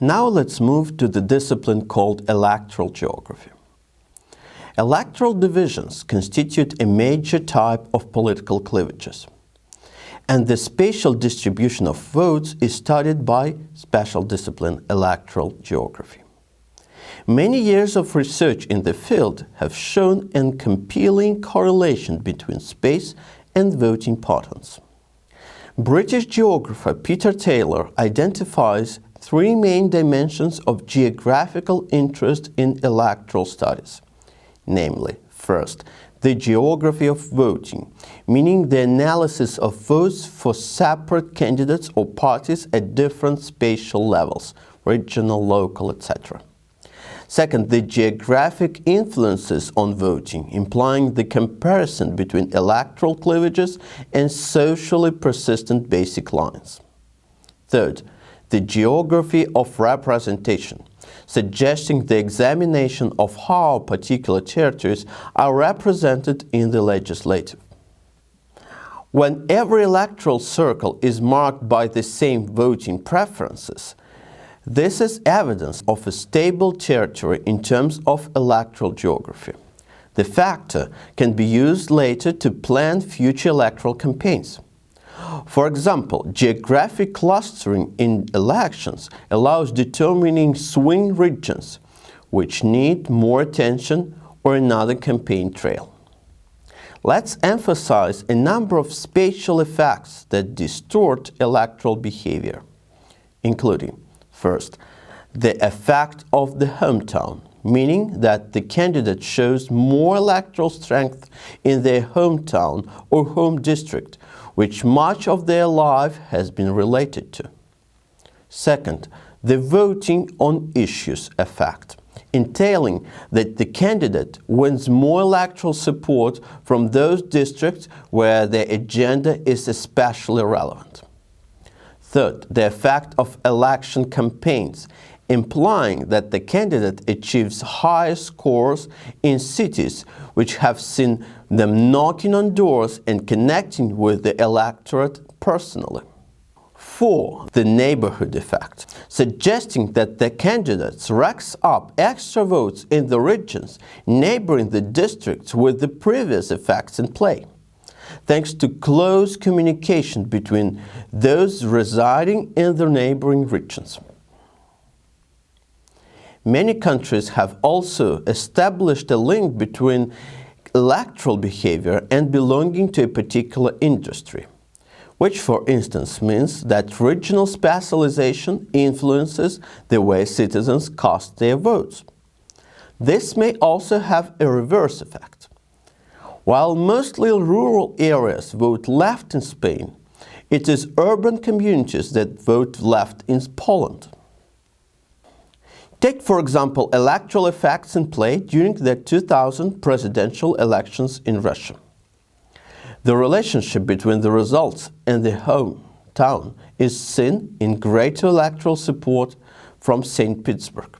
Now let's move to the discipline called electoral geography. Electoral divisions constitute a major type of political cleavages, and the spatial distribution of votes is studied by special discipline electoral geography. Many years of research in the field have shown a compelling correlation between space and voting patterns. British geographer Peter Taylor identifies three main dimensions of geographical interest in electoral studies. Namely, first, the geography of voting, meaning the analysis of votes for separate candidates or parties at different spatial levels, regional, local, etc. Second, the geographic influences on voting, implying the comparison between electoral cleavages and socially persistent basic lines. Third, the geography of representation, suggesting the examination of how particular territories are represented in the legislative. When every electoral circle is marked by the same voting preferences, this is evidence of a stable territory in terms of electoral geography. The factor can be used later to plan future electoral campaigns. For example, geographic clustering in elections allows determining swing regions, which need more attention or another campaign trail. Let's emphasize a number of spatial effects that distort electoral behavior, including, first, the effect of the hometown, meaning that the candidate shows more electoral strength in their hometown or home district, which much of their life has been related to. Second, the voting on issues effect, entailing that the candidate wins more electoral support from those districts where their agenda is especially relevant. Third, the effect of election campaigns, implying that the candidate achieves higher scores in cities which have seen them knocking on doors and connecting with the electorate personally. 4. The neighborhood effect, suggesting that the candidates racks up extra votes in the regions neighboring the districts with the previous effects in play, thanks to close communication between those residing in the neighboring regions. Many countries have also established a link between electoral behavior and belonging to a particular industry, which for instance means that regional specialization influences the way citizens cast their votes. This may also have a reverse effect. While mostly rural areas vote left in Spain, it is urban communities that vote left in Poland. Take, for example, electoral effects in play during the 2000 presidential elections in Russia. The relationship between the results and the hometown is seen in greater electoral support from St. Petersburg.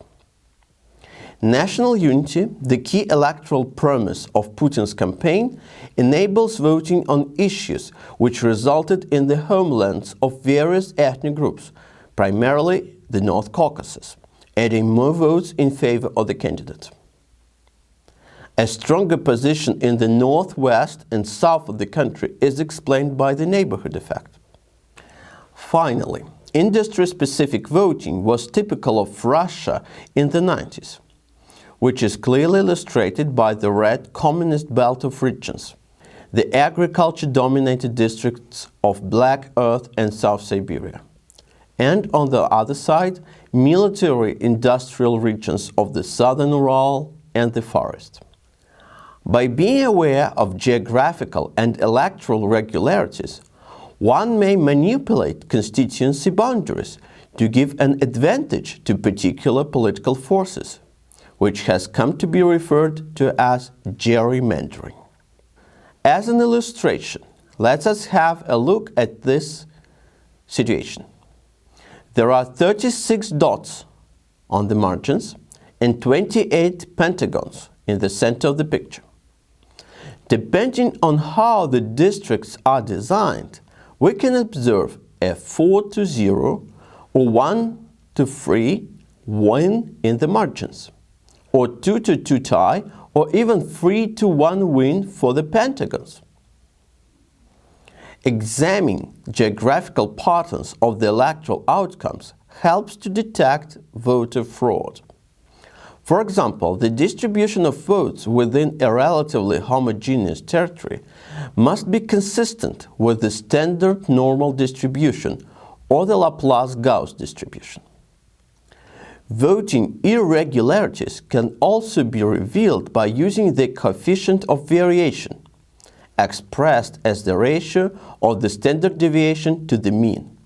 National unity, the key electoral premise of Putin's campaign, enables voting on issues which resulted in the homelands of various ethnic groups, primarily the North Caucasus, adding more votes in favor of the candidate. A stronger position in the northwest and south of the country is explained by the neighborhood effect. Finally, industry-specific voting was typical of Russia in the 90s, which is clearly illustrated by the red communist belt of regions, the agriculture-dominated districts of Black Earth and South Siberia, and on the other side, military-industrial regions of the southern Ural and the forest. By being aware of geographical and electoral regularities, one may manipulate constituency boundaries to give an advantage to particular political forces, which has come to be referred to as gerrymandering. As an illustration, let us have a look at this situation. There are 36 dots on the margins and 28 pentagons in the center of the picture. Depending on how the districts are designed, we can observe a 4-0 or 1 to 3 win in the margins, or 2-2 tie, or even 3-1 win for the pentagons. Examining geographical patterns of the electoral outcomes helps to detect voter fraud. For example, the distribution of votes within a relatively homogeneous territory must be consistent with the standard normal distribution or the Laplace-Gauss distribution. Voting irregularities can also be revealed by using the coefficient of variation, expressed as the ratio of the standard deviation to the mean,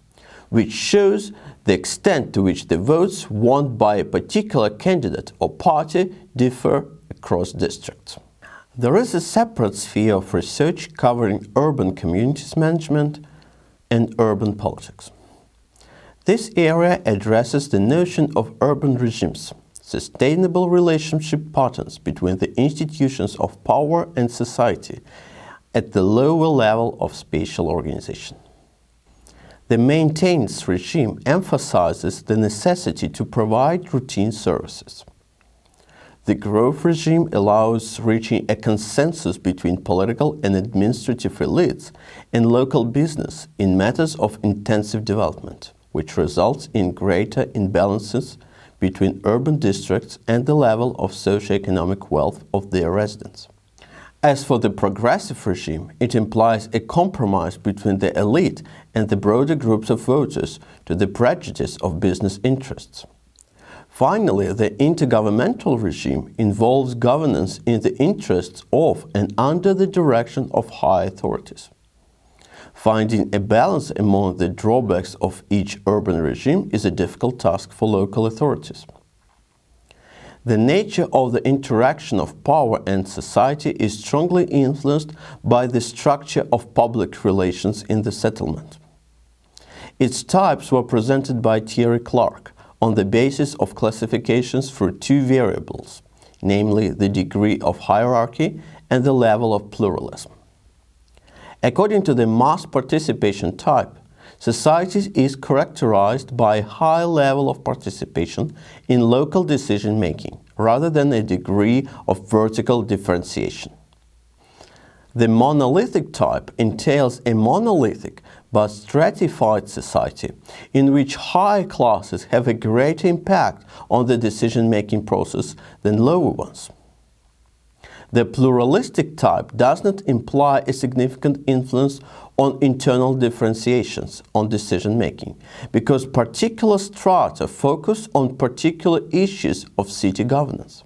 which shows the extent to which the votes won by a particular candidate or party differ across districts. There is a separate sphere of research covering urban communities management and urban politics. This area addresses the notion of urban regimes, sustainable relationship patterns between the institutions of power and society at the lower level of spatial organization. The maintenance regime emphasizes the necessity to provide routine services. The growth regime allows reaching a consensus between political and administrative elites and local business in matters of intensive development, which results in greater imbalances between urban districts and the level of socioeconomic wealth of their residents. As for the progressive regime, it implies a compromise between the elite and the broader groups of voters to the prejudice of business interests. Finally, the intergovernmental regime involves governance in the interests of and under the direction of high authorities. Finding a balance among the drawbacks of each urban regime is a difficult task for local authorities. The nature of the interaction of power and society is strongly influenced by the structure of public relations in the settlement. Its types were presented by Thierry Clark on the basis of classifications for 2 variables, namely the degree of hierarchy and the level of pluralism. According to the mass participation type, society is characterized by a high level of participation in local decision-making, rather than a degree of vertical differentiation. The monolithic type entails a monolithic but stratified society in which high classes have a greater impact on the decision-making process than lower ones. The pluralistic type does not imply a significant influence on internal differentiations on decision-making, because particular strata focus on particular issues of city governance.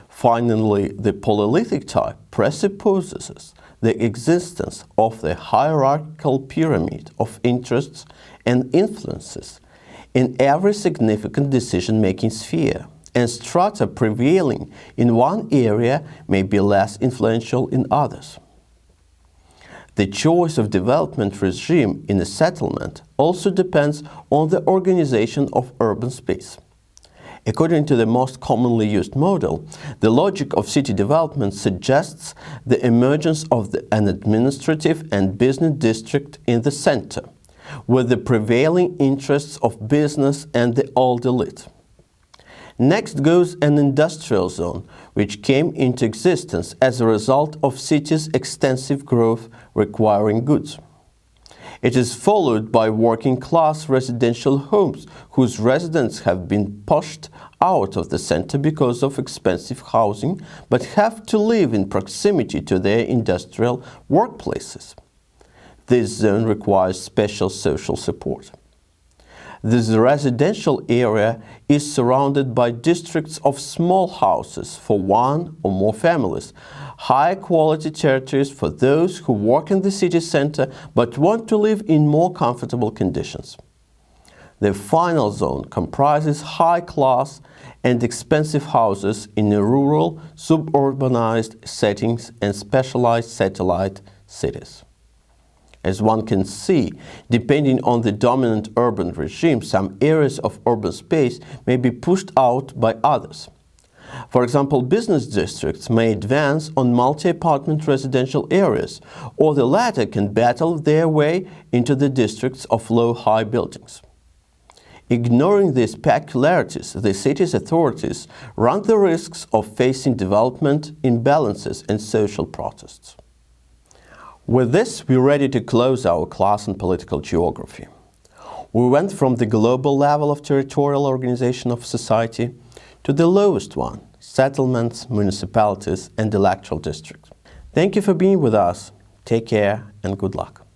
Finally, the polyolithic type presupposes the existence of the hierarchical pyramid of interests and influences in every significant decision-making sphere, and strata prevailing in one area may be less influential in others. The choice of development regime in a settlement also depends on the organization of urban space. According to the most commonly used model, the logic of city development suggests the emergence of an administrative and business district in the center, with the prevailing interests of business and the old elite. Next goes an industrial zone, which came into existence as a result of cities' extensive growth requiring goods. It is followed by working-class residential homes whose residents have been pushed out of the center because of expensive housing, but have to live in proximity to their industrial workplaces. This zone requires special social support. This residential area is surrounded by districts of small houses for 1 or more families, high-quality territories for those who work in the city center but want to live in more comfortable conditions. The final zone comprises high-class and expensive houses in rural, suburbanized settings and specialized satellite cities. As one can see, depending on the dominant urban regime, some areas of urban space may be pushed out by others. For example, business districts may advance on multi-apartment residential areas, or the latter can battle their way into the districts of low-high buildings. Ignoring these peculiarities, the city's authorities run the risks of facing development imbalances and social protests. With this, we're ready to close our class on political geography. We went from the global level of territorial organization of society to the lowest one, settlements, municipalities, and electoral districts. Thank you for being with us. Take care and good luck.